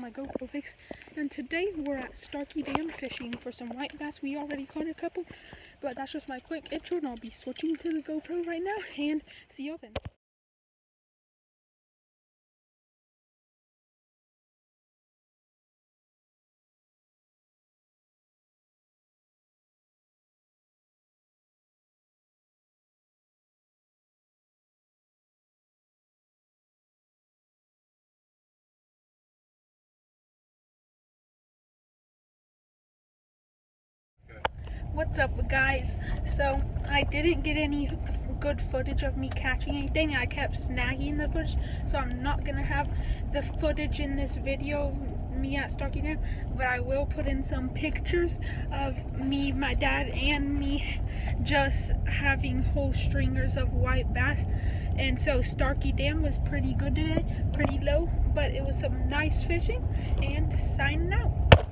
my GoPro fix. And today we're at Starke Dam fishing for some white bass. We already caught a couple, but that's just my quick intro, and I'll be switching to the GoPro right now, and see y'all then. What's up, guys? So I didn't get any good footage of me catching anything. I kept snagging the footage, so I'm not gonna have the footage in this video of me at Starke Dam, but I will put in some pictures of me, my dad, and me just having whole stringers of white bass. And so Starke Dam was pretty good today, pretty low, but it was some nice fishing. And signing out.